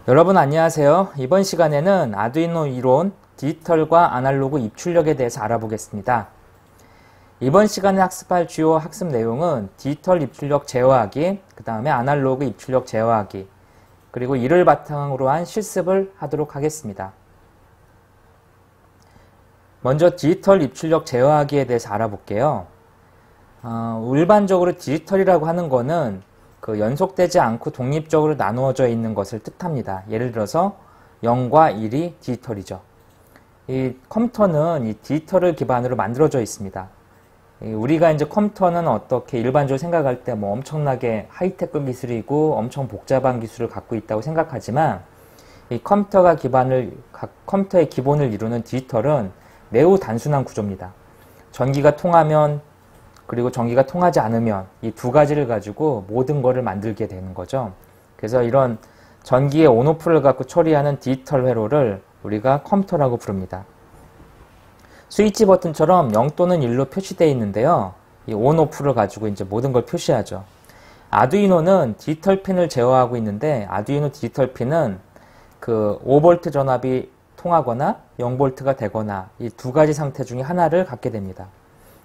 여러분 안녕하세요. 이번 시간에는 아두이노 이론, 디지털과 아날로그 입출력에 대해서 알아보겠습니다. 이번 시간에 학습할 주요 학습 내용은 디지털 입출력 제어하기, 그 다음에 아날로그 입출력 제어하기, 그리고 이를 바탕으로 한 실습을 하도록 하겠습니다. 먼저 디지털 입출력 제어하기에 대해서 알아볼게요. 일반적으로 디지털이라고 하는 거는 연속되지 않고 독립적으로 나누어져 있는 것을 뜻합니다. 예를 들어서 0과 1이 디지털이죠. 이 컴퓨터는 이 디지털을 기반으로 만들어져 있습니다. 우리가 이제 컴퓨터는 어떻게 일반적으로 생각할 때 엄청나게 하이테크 기술이고 엄청 복잡한 기술을 갖고 있다고 생각하지만 이 컴퓨터의 기본을 이루는 디지털은 매우 단순한 구조입니다. 전기가 통하면 그리고 전기가 통하지 않으면 이 두 가지를 가지고 모든 것을 만들게 되는 거죠. 그래서 이런 전기의 온오프를 갖고 처리하는 디지털 회로를 우리가 컴퓨터라고 부릅니다. 스위치 버튼처럼 0 또는 1로 표시되어 있는데요. 이 온오프를 가지고 이제 모든 걸 표시하죠. 아두이노는 디지털 핀을 제어하고 있는데 아두이노 디지털 핀은 5V 전압이 통하거나 0V가 되거나 이 두 가지 상태 중에 하나를 갖게 됩니다.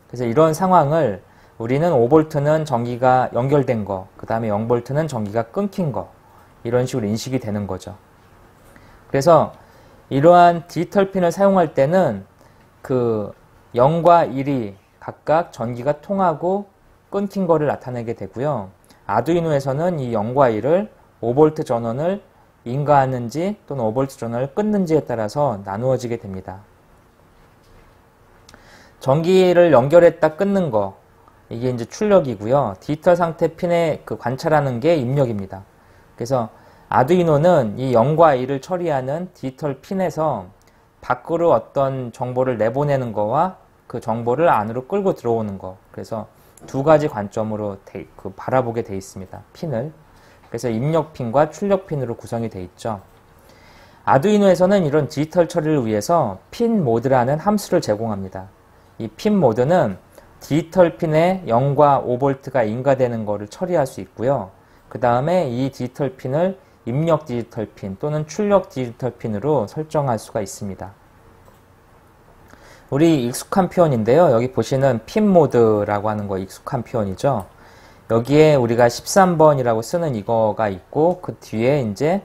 그래서 이런 상황을 우리는 5V는 전기가 연결된 거, 그 다음에 0V는 전기가 끊긴 거, 이런 식으로 인식이 되는 거죠. 그래서 이러한 디지털 핀을 사용할 때는 0과 1이 각각 전기가 통하고 끊긴 거를 나타내게 되고요. 아두이노에서는 이 0과 1을 5V 전원을 인가하는지 또는 5V 전원을 끊는지에 따라서 나누어지게 됩니다. 전기를 연결했다 끊는 거, 이게 이제 출력이고요. 디지털 상태 핀에 관찰하는 게 입력입니다. 그래서 아두이노는 이 0과 1을 처리하는 디지털 핀에서 밖으로 어떤 정보를 내보내는 거와 그 정보를 안으로 끌고 들어오는 거. 그래서 두 가지 관점으로 바라보게 돼 있습니다. 핀을. 그래서 입력 핀과 출력 핀으로 구성이 돼 있죠. 아두이노에서는 이런 디지털 처리를 위해서 핀 모드라는 함수를 제공합니다. 이 핀 모드는 디지털 핀에 0과 5V가 인가되는 것을 처리할 수 있고요. 그 다음에 이 디지털 핀을 입력 디지털 핀 또는 출력 디지털 핀으로 설정할 수가 있습니다. 우리 익숙한 표현인데요. 여기 보시는 핀 모드라고 하는 거 익숙한 표현이죠. 여기에 우리가 13번이라고 쓰는 이거가 있고 그 뒤에 이제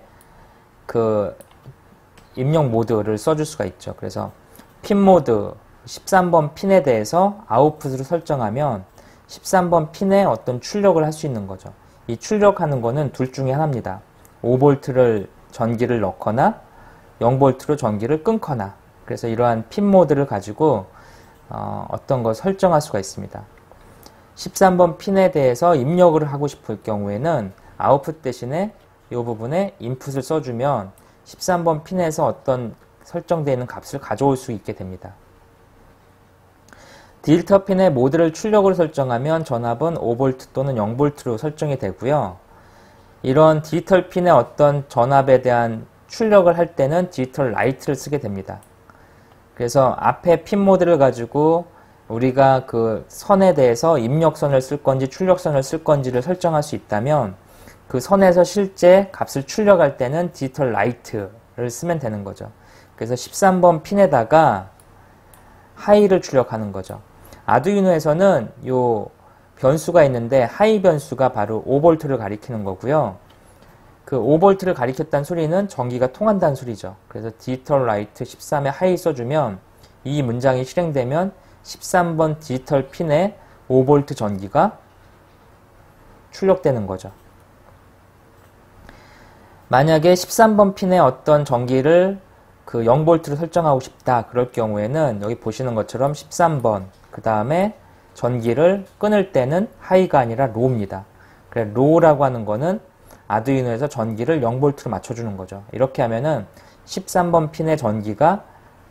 입력 모드를 써줄 수가 있죠. 그래서 핀 모드 13번 핀에 대해서 아웃풋으로 설정하면 13번 핀에 어떤 출력을 할 수 있는 거죠. 이 출력하는 거는 둘 중에 하나입니다. 5V를 전기를 넣거나 0V로 전기를 끊거나. 그래서 이러한 핀 모드를 가지고 어떤 걸 설정할 수가 있습니다. 13번 핀에 대해서 입력을 하고 싶을 경우에는 아웃풋 대신에 이 부분에 인풋을 써주면 13번 핀에서 어떤 설정되어 있는 값을 가져올 수 있게 됩니다. 디지털 핀의 모드를 출력으로 설정하면 전압은 5V 또는 0V로 설정이 되고요. 이런 디지털 핀의 어떤 전압에 대한 출력을 할 때는 디지털 라이트를 쓰게 됩니다. 그래서 앞에 핀 모드를 가지고 우리가 선에 대해서 입력선을 쓸 건지 출력선을 쓸 건지를 설정할 수 있다면 그 선에서 실제 값을 출력할 때는 디지털 라이트를 쓰면 되는 거죠. 그래서 13번 핀에다가 하이를 출력하는 거죠. 아두이노에서는 요 변수가 있는데 하이 변수가 바로 5V를 가리키는 거고요. 5V를 가리켰다는 소리는 전기가 통한다는 소리죠. 그래서 디지털 라이트 13에 하이 써주면 이 문장이 실행되면 13번 디지털 핀에 5V 전기가 출력되는 거죠. 만약에 13번 핀에 어떤 전기를 0V로 설정하고 싶다. 그럴 경우에는 여기 보시는 것처럼 13번 그 다음에 전기를 끊을 때는 하이가 아니라 로우입니다. 그래 로우라고 하는 거는 아두이노에서 전기를 0V로 맞춰주는 거죠. 이렇게 하면은 13번 핀의 전기가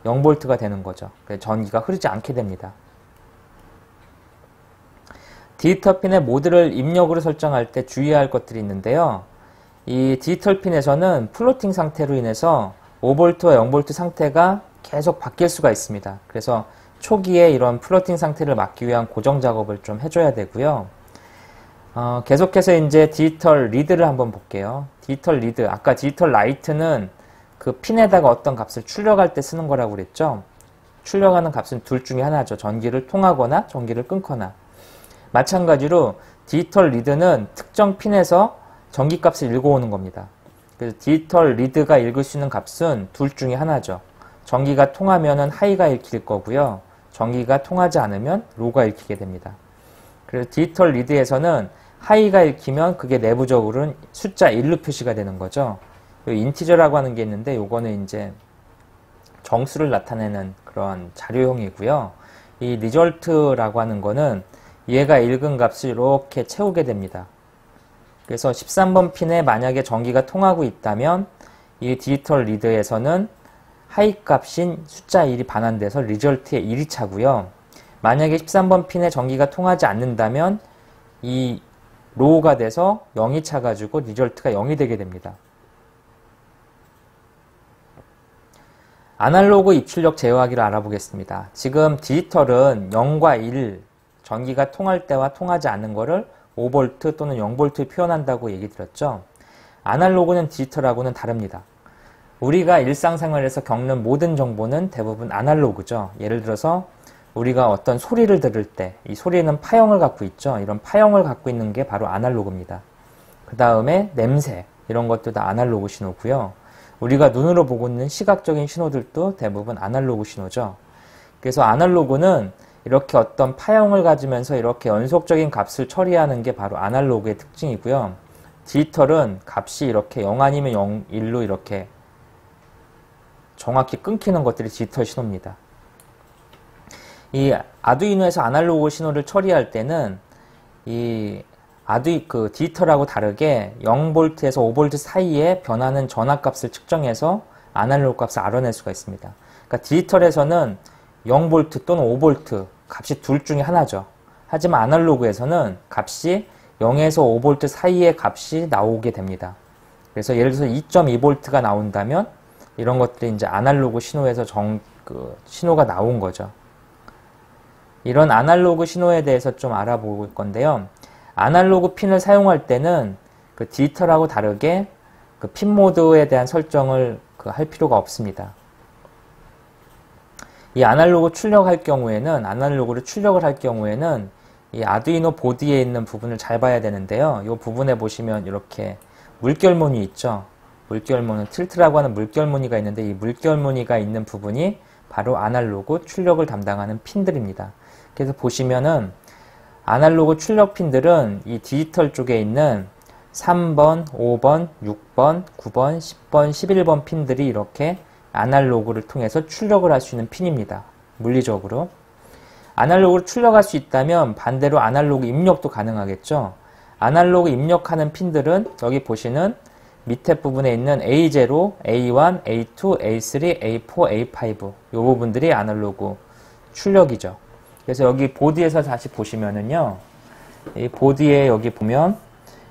0V가 되는 거죠. 그래서 전기가 흐르지 않게 됩니다. 디지털 핀의 모드를 입력으로 설정할 때 주의할 것들이 있는데요. 이 디지털 핀에서는 플로팅 상태로 인해서 5V와 0V 상태가 계속 바뀔 수가 있습니다. 그래서 초기에 이런 플로팅 상태를 막기 위한 고정 작업을 좀 해줘야 되고요. 계속해서 이제 디지털 리드를 한번 볼게요. 디지털 리드, 아까 디지털 라이트는 그 핀에다가 어떤 값을 출력할 때 쓰는 거라고 그랬죠. 출력하는 값은 둘 중에 하나죠. 전기를 통하거나 전기를 끊거나. 마찬가지로 디지털 리드는 특정 핀에서 전기값을 읽어오는 겁니다. 그래서 디지털 리드가 읽을 수 있는 값은 둘 중에 하나죠. 전기가 통하면은 하이가 읽힐 거고요. 전기가 통하지 않으면 로가 읽히게 됩니다. 그래서 디지털 리드에서는 하이가 읽히면 그게 내부적으로는 숫자 1로 표시가 되는 거죠. 인티저라고 하는 게 있는데 요거는 이제 정수를 나타내는 그런 자료형이고요. 이 리절트라고 하는 거는 얘가 읽은 값을 이렇게 채우게 됩니다. 그래서 13번 핀에 만약에 전기가 통하고 있다면 이 디지털 리드에서는 하이 값인 숫자 1이 반환돼서 리절트에 1이 차고요. 만약에 13번 핀에 전기가 통하지 않는다면 이 로우가 돼서 0이 차가지고 리절트가 0이 되게 됩니다. 아날로그 입출력 제어하기를 알아보겠습니다. 지금 디지털은 0과 1, 전기가 통할 때와 통하지 않는 거를 5V 또는 0V 표현한다고 얘기 드렸죠. 아날로그는 디지털하고는 다릅니다. 우리가 일상생활에서 겪는 모든 정보는 대부분 아날로그죠. 예를 들어서 우리가 어떤 소리를 들을 때 이 소리는 파형을 갖고 있죠. 이런 파형을 갖고 있는 게 바로 아날로그입니다. 그 다음에 냄새, 이런 것도 다 아날로그 신호고요. 우리가 눈으로 보고 있는 시각적인 신호들도 대부분 아날로그 신호죠. 그래서 아날로그는 이렇게 어떤 파형을 가지면서 이렇게 연속적인 값을 처리하는 게 바로 아날로그의 특징이고요. 디지털은 값이 이렇게 0 아니면 0, 1로 이렇게 정확히 끊기는 것들이 디지털 신호입니다. 이 아두이노에서 아날로그 신호를 처리할 때는 그 디지털하고 다르게 0V에서 5V 사이에 변하는 전압값을 측정해서 아날로그 값을 알아낼 수가 있습니다. 그러니까 디지털에서는 0V 또는 5V 값이 둘 중에 하나죠. 하지만 아날로그에서는 값이 0에서 5V 사이의 값이 나오게 됩니다. 그래서 예를 들어서 2.2V가 나온다면 이런 것들이 이제 아날로그 신호에서 신호가 나온 거죠. 이런 아날로그 신호에 대해서 좀 알아볼 건데요. 아날로그 핀을 사용할 때는 그 디지털하고 다르게 그 핀 모드에 대한 설정을 할 필요가 없습니다. 이 아날로그를 출력을 할 경우에는 이 아두이노 보드에 있는 부분을 잘 봐야 되는데요. 이 부분에 보시면 이렇게 물결무늬 있죠. 물결무늬, 틸트라고 하는 물결무늬가 있는데 이 물결무늬가 있는 부분이 바로 아날로그 출력을 담당하는 핀들입니다. 그래서 보시면은 아날로그 출력 핀들은 이 디지털 쪽에 있는 3번, 5번, 6번, 9번, 10번, 11번 핀들이 이렇게 아날로그를 통해서 출력을 할 수 있는 핀입니다. 물리적으로. 아날로그를 출력할 수 있다면 반대로 아날로그 입력도 가능하겠죠. 아날로그 입력하는 핀들은 여기 보시는 밑에 부분에 있는 A0, A1, A2, A3, A4, A5 이 부분들이 아날로그 출력이죠. 그래서 여기 보드에서 다시 보시면은요. 이 보드에 여기 보면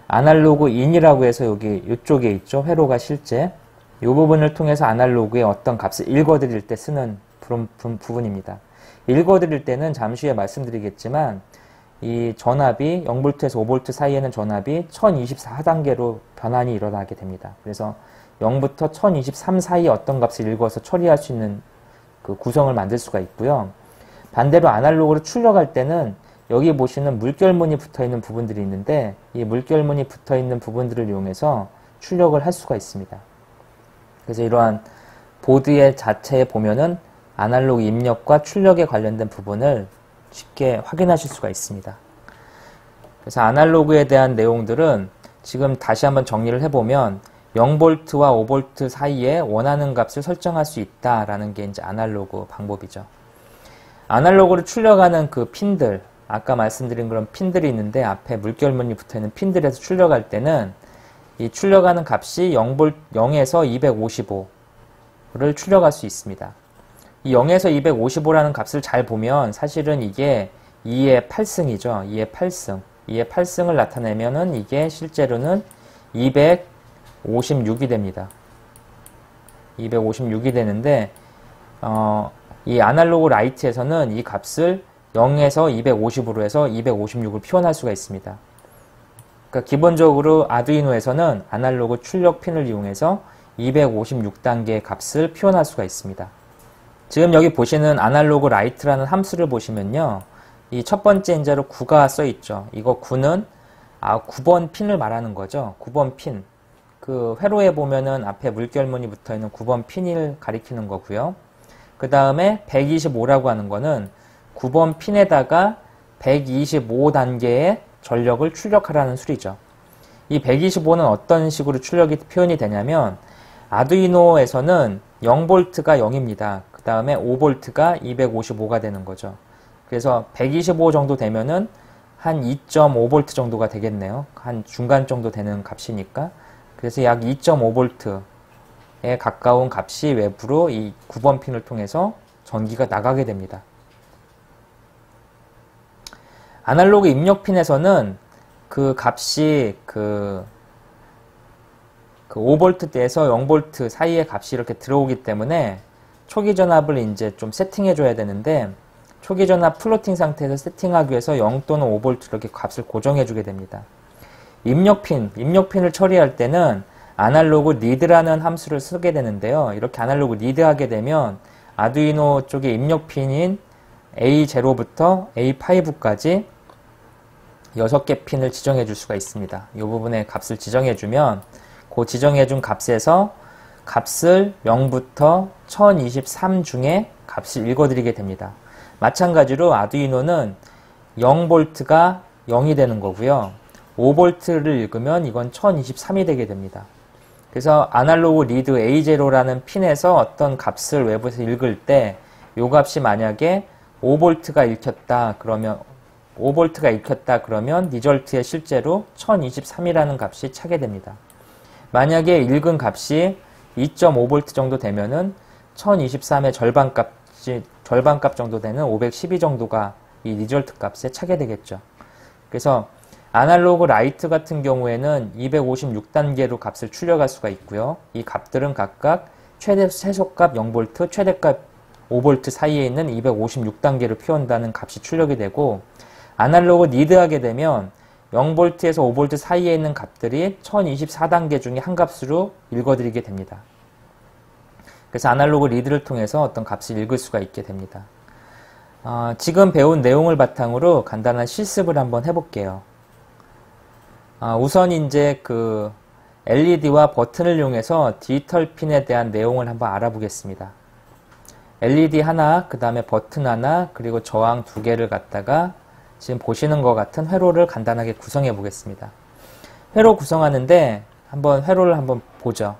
아날로그 인이라고 해서 여기 이쪽에 있죠. 회로가 실제. 이 부분을 통해서 아날로그의 어떤 값을 읽어드릴 때 쓰는 부분입니다. 읽어드릴 때는 잠시 후에 말씀드리겠지만 이 전압이 0V에서 5V 사이에는 전압이 1024단계로 변환이 일어나게 됩니다. 그래서 0부터 1023 사이에 어떤 값을 읽어서 처리할 수 있는 그 구성을 만들 수가 있고요. 반대로 아날로그를 출력할 때는 여기 보시는 물결무늬 붙어있는 부분들이 있는데 이 물결무늬 붙어있는 부분들을 이용해서 출력을 할 수가 있습니다. 그래서 이러한 보드의 자체에 보면은 아날로그 입력과 출력에 관련된 부분을 쉽게 확인하실 수가 있습니다. 그래서 아날로그에 대한 내용들은 지금 다시 한번 정리를 해보면 0V와 5V 사이에 원하는 값을 설정할 수 있다라는 게 이제 아날로그 방법이죠. 아날로그를 출력하는 그 핀들, 아까 말씀드린 그런 핀들이 있는데 앞에 물결무늬 붙어있는 핀들에서 출력할 때는 이 출력하는 값이 0에서 255를 출력할 수 있습니다. 이 0에서 255라는 값을 잘 보면 사실은 이게 2의 8승이죠. 2의 8승. 2의 8승을 나타내면은 이게 실제로는 256이 됩니다. 256이 되는데, 이 아날로그 라이트에서는 이 값을 0에서 250으로 해서 256을 표현할 수가 있습니다. 그러니까 기본적으로 아두이노에서는 아날로그 출력 핀을 이용해서 256단계의 값을 표현할 수가 있습니다. 지금 여기 보시는 아날로그 라이트라는 함수를 보시면요. 이 첫 번째 인자로 9가 써 있죠. 이거 9는 9번 핀을 말하는 거죠. 9번 핀. 그 회로에 보면은 앞에 물결문이 붙어 있는 9번 핀을 가리키는 거고요. 그 다음에 125라고 하는 거는 9번 핀에다가 125단계의 전력을 출력하라는 수리죠. 이 125는 어떤 식으로 출력이 표현이 되냐면 아두이노에서는 0V가 0입니다. 그 다음에 5V가 255가 되는 거죠. 그래서 125 정도 되면은 한 2.5V 정도가 되겠네요. 한 중간 정도 되는 값이니까. 그래서 약 2.5V에 가까운 값이 외부로 이 9번 핀을 통해서 전기가 나가게 됩니다. 아날로그 입력 핀에서는 그 값이 그 5V대에서 0V 사이의 값이 이렇게 들어오기 때문에 초기 전압을 이제 좀 세팅해 줘야 되는데 초기 전압 플로팅 상태에서 세팅하기 위해서 0 또는 5V 이렇게 값을 고정해 주게 됩니다. 입력핀을 처리할 때는 아날로그 리드라는 함수를 쓰게 되는데요. 이렇게 아날로그 리드하게 되면 아두이노 쪽의 입력핀인 A0부터 A5까지 6개 핀을 지정해 줄 수가 있습니다. 이 부분에 값을 지정해 주면 그 지정해 준 값에서 값을 0부터 1023 중에 값을 읽어드리게 됩니다. 마찬가지로 아두이노는 0V가 0이 되는 거고요. 5V를 읽으면 이건 1023이 되게 됩니다. 그래서 아날로그 리드 A0라는 핀에서 어떤 값을 외부에서 읽을 때 이 값이 만약에 5V가 읽혔다 그러면 리절트에 실제로 1023이라는 값이 차게 됩니다. 만약에 읽은 값이 2.5V 정도 되면은 1023의 절반값 정도 되는 512 정도가 이 리절트 값에 차게 되겠죠. 그래서 아날로그 라이트 같은 경우에는 256단계로 값을 출력할 수가 있고요. 이 값들은 각각 최대 최소값 0V, 최대값 5V 사이에 있는 256단계를 표현한다는 값이 출력이 되고 아날로그 리드하게 되면 0V에서 5V 사이에 있는 값들이 1024단계 중에 한 값으로 읽어드리게 됩니다. 그래서 아날로그 리드를 통해서 어떤 값을 읽을 수가 있게 됩니다. 지금 배운 내용을 바탕으로 간단한 실습을 한번 해볼게요. 우선 이제 그 LED와 버튼을 이용해서 디지털 핀에 대한 내용을 한번 알아보겠습니다. LED 하나, 그 다음에 버튼 하나, 그리고 저항 2개를 갖다가 지금 보시는 것 같은 회로를 간단하게 구성해 보겠습니다. 회로 구성하는데 회로를 한번 보죠.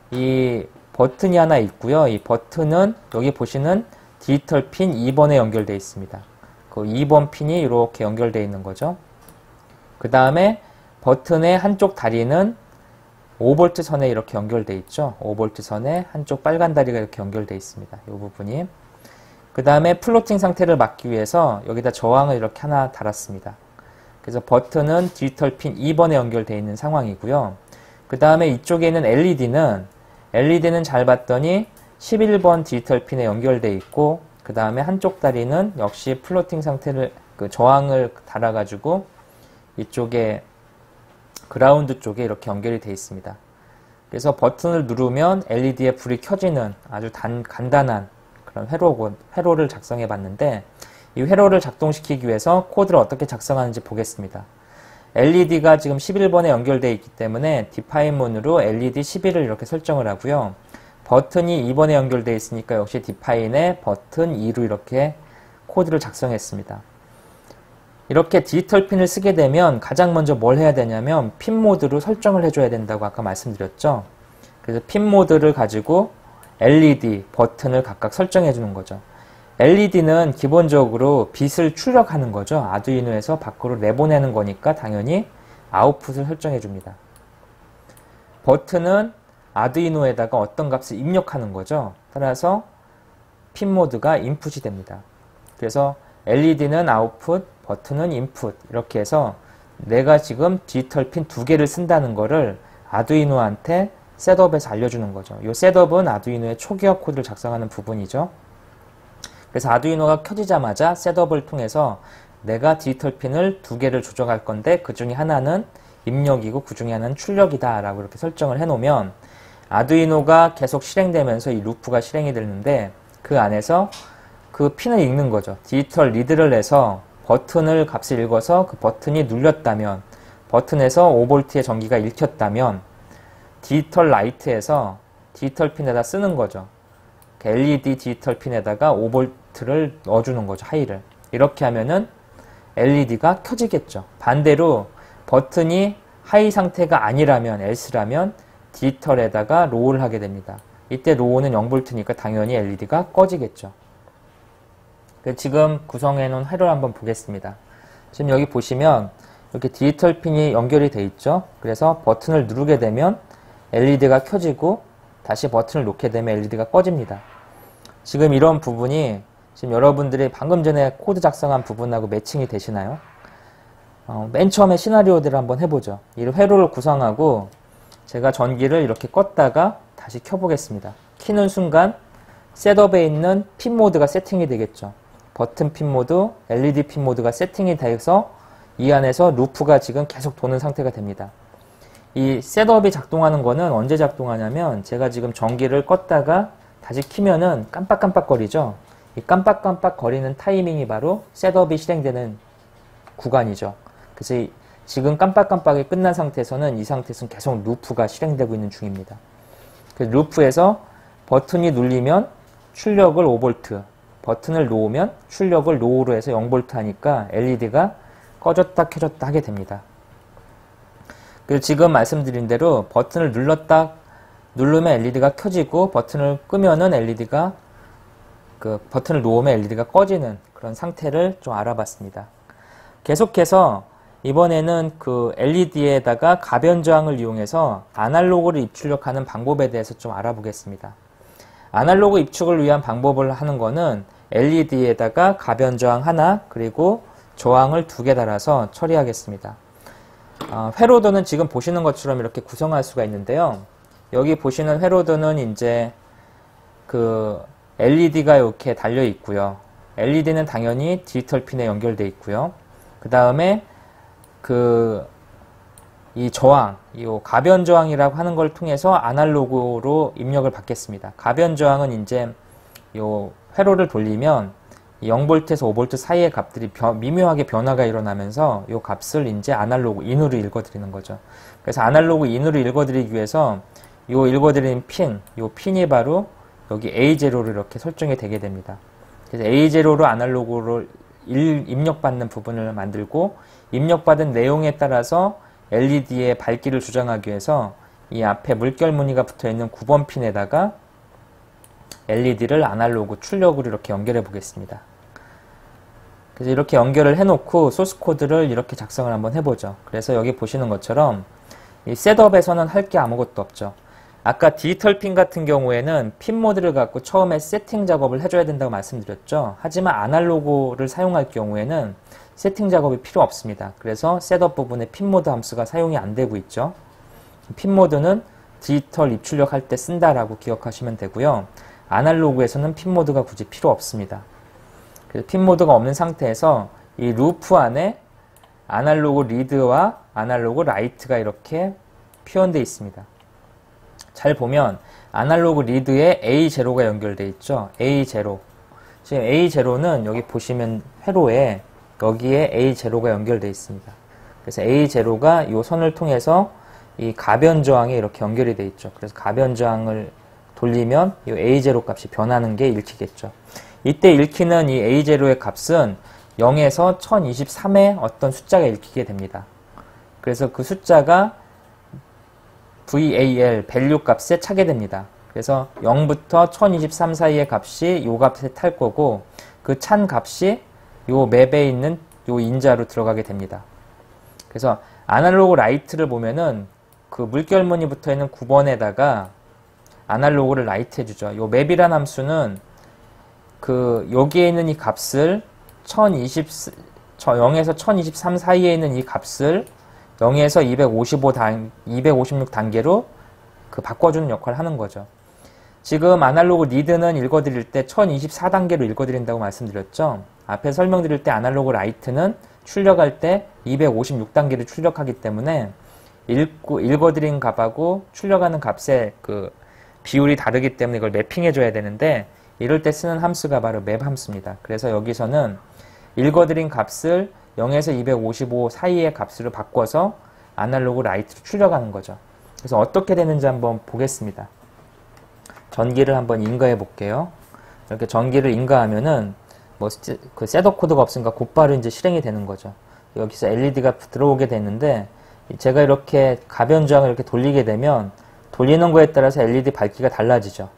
이 버튼이 하나 있고요. 이 버튼은 여기 보시는 디지털 핀 2번에 연결되어 있습니다. 그 2번 핀이 이렇게 연결되어 있는 거죠. 그 다음에 버튼의 한쪽 다리는 5V 선에 이렇게 연결되어 있죠. 5V 선에 한쪽 빨간 다리가 이렇게 연결되어 있습니다. 이 부분이. 그 다음에 플로팅 상태를 막기 위해서 여기다 저항을 이렇게 하나 달았습니다. 그래서 버튼은 디지털 핀 2번에 연결되어 있는 상황이고요. 그 다음에 이쪽에 있는 LED는 잘 봤더니 11번 디지털 핀에 연결되어 있고 그 다음에 한쪽 다리는 역시 플로팅 상태를 저항을 달아가지고 이쪽에 그라운드 쪽에 이렇게 연결이 되어 있습니다. 그래서 버튼을 누르면 LED에 불이 켜지는 아주 간단한 그런 회로를 작성해 봤는데 이 회로를 작동시키기 위해서 코드를 어떻게 작성하는지 보겠습니다. LED가 지금 11번에 연결되어 있기 때문에 디파인문으로 LED 11을 이렇게 설정을 하고요. 버튼이 2번에 연결되어 있으니까 역시 디파인에 버튼 2로 이렇게 코드를 작성했습니다. 이렇게 디지털 핀을 쓰게 되면 가장 먼저 뭘 해야 되냐면 핀 모드로 설정을 해줘야 된다고 아까 말씀드렸죠. 그래서 핀 모드를 가지고 LED, 버튼을 각각 설정해 주는 거죠. LED는 기본적으로 빛을 출력하는 거죠. 아두이노에서 밖으로 내보내는 거니까 당연히 아웃풋을 설정해 줍니다. 버튼은 아두이노에다가 어떤 값을 입력하는 거죠. 따라서 핀 모드가 인풋이 됩니다. 그래서 LED는 아웃풋, 버튼은 인풋 이렇게 해서 내가 지금 디지털 핀 2개를 쓴다는 거를 아두이노한테 셋업에서 알려주는 거죠. 이 셋업은 아두이노의 초기화 코드를 작성하는 부분이죠. 그래서 아두이노가 켜지자마자 셋업을 통해서 내가 디지털 핀을 2개를 조정할 건데 그 중에 하나는 입력이고 그 중에 하나는 출력이다 라고 이렇게 설정을 해 놓으면 아두이노가 계속 실행되면서 이 루프가 실행이 되는데 그 안에서 그 핀을 읽는 거죠. 디지털 리드를 내서 버튼을 값을 읽어서 그 버튼이 눌렸다면, 버튼에서 5V의 전기가 읽혔다면 디지털 라이트에서 디지털 핀에다 쓰는 거죠. LED 디지털 핀에다가 5V를 넣어주는 거죠. 하이를. 이렇게 하면은 LED가 켜지겠죠. 반대로 버튼이 하이 상태가 아니라면, else라면 디지털에다가 로우를 하게 됩니다. 이때 로우는 0V니까 당연히 LED가 꺼지겠죠. 지금 구성해 놓은 회로를 한번 보겠습니다. 지금 여기 보시면 이렇게 디지털 핀이 연결이 돼 있죠. 그래서 버튼을 누르게 되면 LED가 켜지고 다시 버튼을 놓게 되면 LED가 꺼집니다. 지금 이런 부분이 지금 여러분들이 방금 전에 코드 작성한 부분하고 매칭이 되시나요? 맨 처음에 시나리오들을 한번 해보죠. 이 회로를 구성하고 제가 전기를 이렇게 껐다가 다시 켜보겠습니다. 키는 순간 셋업에 있는 핀 모드가 세팅이 되겠죠. 버튼 핀 모드, LED 핀 모드가 세팅이 돼서 이 안에서 루프가 지금 계속 도는 상태가 됩니다. 이 셋업이 작동하는 거는 언제 작동하냐면 제가 지금 전기를 껐다가 다시 키면은 깜빡깜빡거리죠. 이 깜빡깜빡거리는 타이밍이 바로 셋업이 실행되는 구간이죠. 그래서 지금 깜빡깜빡이 끝난 상태에서는 이 상태에서는 계속 루프가 실행되고 있는 중입니다. 그 루프에서 버튼이 눌리면 출력을 5V, 버튼을 놓으면 출력을 로우로 해서 0V 하니까 LED가 꺼졌다 켜졌다 하게 됩니다. 그리고 지금 말씀드린 대로 버튼을 누르면 LED가 켜지고 버튼을 끄면은 LED가 버튼을 놓으면 LED가 꺼지는 그런 상태를 좀 알아봤습니다. 계속해서 이번에는 그 LED에다가 가변 저항을 이용해서 아날로그를 입출력하는 방법에 대해서 좀 알아보겠습니다. 아날로그 입출을 위한 방법을 하는 거는 LED에다가 가변 저항 하나 그리고 저항을 2개 달아서 처리하겠습니다. 회로드는 지금 보시는 것처럼 이렇게 구성할 수가 있는데요. 여기 보시는 회로드는 이제 그 LED가 이렇게 달려 있고요. LED는 당연히 디지털 핀에 연결되어 있고요. 그 다음에 이 저항, 이 가변 저항이라고 하는 걸 통해서 아날로그로 입력을 받겠습니다. 가변 저항은 이제 요 회로를 돌리면 0V에서 5V 사이의 값들이 미묘하게 변화가 일어나면서 이 값을 이제 아날로그 인으로 읽어드리는 거죠. 그래서 아날로그 인으로 읽어드리기 위해서 이 읽어드리는 이 핀이 바로 여기 A0로 이렇게 설정이 되게 됩니다. 그래서 A0로 아날로그로 입력받는 부분을 만들고 입력받은 내용에 따라서 LED의 밝기를 조정하기 위해서 이 앞에 물결 무늬가 붙어있는 9번 핀에다가 LED를 아날로그 출력으로 이렇게 연결해 보겠습니다. 그래서 이렇게 연결을 해놓고 소스 코드를 이렇게 작성을 한번 해보죠. 그래서 여기 보시는 것처럼 이 셋업에서는 할 게 아무것도 없죠. 아까 디지털 핀 같은 경우에는 핀 모드를 갖고 처음에 세팅 작업을 해줘야 된다고 말씀드렸죠. 하지만 아날로그를 사용할 경우에는 세팅 작업이 필요 없습니다. 그래서 셋업 부분에 핀 모드 함수가 사용이 안 되고 있죠. 핀 모드는 디지털 입출력할 때 쓴다라고 기억하시면 되고요. 아날로그에서는 핀 모드가 굳이 필요 없습니다. 그래서 핀 모드가 없는 상태에서 이 루프 안에 아날로그 리드와 아날로그 라이트가 이렇게 표현되어 있습니다. 잘 보면 아날로그 리드에 A0가 연결되어 있죠. A0. 지금 A0는 여기 보시면 회로에 여기에 A0가 연결되어 있습니다. 그래서 A0가 이 선을 통해서 이 가변 저항에 이렇게 연결이 되어 있죠. 그래서 가변 저항을 돌리면 이 A0 값이 변하는 게 읽히겠죠. 이때 읽히는 이 A0의 값은 0에서 1023의 어떤 숫자가 읽히게 됩니다. 그래서 그 숫자가 VAL, value 값에 차게 됩니다. 그래서 0부터 1023 사이의 값이 요 값에 탈 거고 그 찬 값이 요 맵에 있는 요 인자로 들어가게 됩니다. 그래서 아날로그 라이트를 보면은 그 물결 무늬 붙어 있는 9번에다가 아날로그를 라이트 해주죠. 요 맵이란 함수는 여기에 있는 이 값을 0에서 1023 사이에 있는 이 값을 0에서 256 단계로 바꿔주는 역할을 하는 거죠. 지금 아날로그 리드는 읽어드릴 때 1024단계로 읽어드린다고 말씀드렸죠. 앞에 설명드릴 때 아날로그 라이트는 출력할 때 256단계를 출력하기 때문에 읽어드린 값하고 출력하는 값의 그 비율이 다르기 때문에 이걸 매핑해줘야 되는데, 이럴 때 쓰는 함수가 바로 맵 함수입니다. 그래서 여기서는 읽어드린 값을 0에서 255 사이의 값으로 바꿔서 아날로그 라이트로 출력하는 거죠. 그래서 어떻게 되는지 한번 보겠습니다. 전기를 한번 인가해 볼게요. 이렇게 전기를 인가하면은 뭐 그 셋업 코드가 없으니까 곧바로 이제 실행이 되는 거죠. 여기서 LED가 들어오게 됐는데, 제가 이렇게 가변저항을 이렇게 돌리게 되면 돌리는 거에 따라서 LED 밝기가 달라지죠.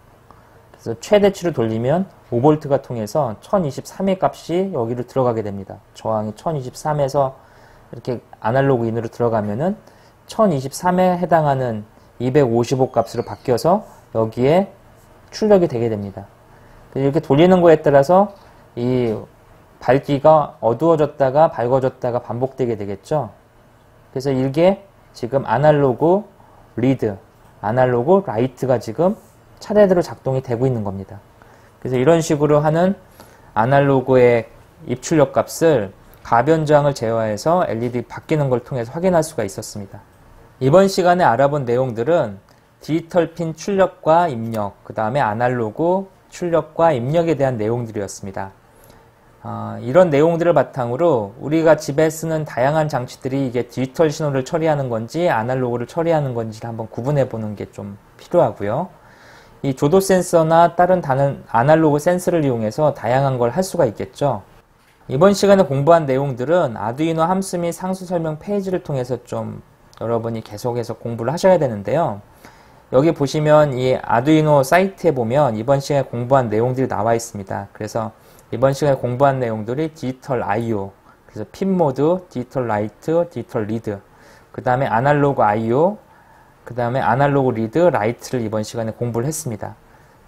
그래서 최대치로 돌리면 5V가 통해서 1023의 값이 여기로 들어가게 됩니다. 저항이 1023에서 이렇게 아날로그 인으로 들어가면은 1023에 해당하는 255 값으로 바뀌어서 여기에 출력이 되게 됩니다. 이렇게 돌리는 거에 따라서 이 밝기가 어두워졌다가 밝아졌다가 반복되게 되겠죠. 그래서 이게 지금 아날로그 리드, 아날로그 라이트가 지금 차례대로 작동이 되고 있는 겁니다. 그래서 이런 식으로 하는 아날로그의 입출력 값을 가변저항을 제어해서 LED 바뀌는 걸 통해서 확인할 수가 있었습니다. 이번 시간에 알아본 내용들은 디지털 핀 출력과 입력, 그 다음에 아날로그 출력과 입력에 대한 내용들이었습니다. 이런 내용들을 바탕으로 우리가 집에 쓰는 다양한 장치들이 이게 디지털 신호를 처리하는 건지 아날로그를 처리하는 건지를 한번 구분해 보는 게 좀 필요하고요. 이 조도 센서나 다른 아날로그 센서를 이용해서 다양한 걸 할 수가 있겠죠. 이번 시간에 공부한 내용들은 아두이노 함수 및 상수 설명 페이지를 통해서 좀 여러분이 계속해서 공부를 하셔야 되는데요. 여기 보시면 이 아두이노 사이트에 보면 이번 시간에 공부한 내용들이 나와 있습니다. 그래서 이번 시간에 공부한 내용들이 디지털 I/O, 그래서 핀 모드, 디지털 라이트, 디지털 리드, 그 다음에 아날로그 I/O, 그 다음에 아날로그 리드, 라이트를 이번 시간에 공부를 했습니다.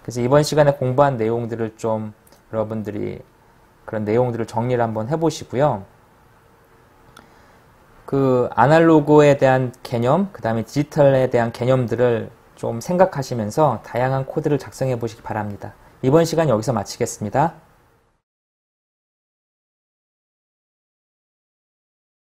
그래서 이번 시간에 공부한 내용들을 좀 여러분들이 그런 내용들을 정리를 한번 해보시고요. 그 아날로그에 대한 개념, 그 다음에 디지털에 대한 개념들을 좀 생각하시면서 다양한 코드를 작성해 보시기 바랍니다. 이번 시간 여기서 마치겠습니다.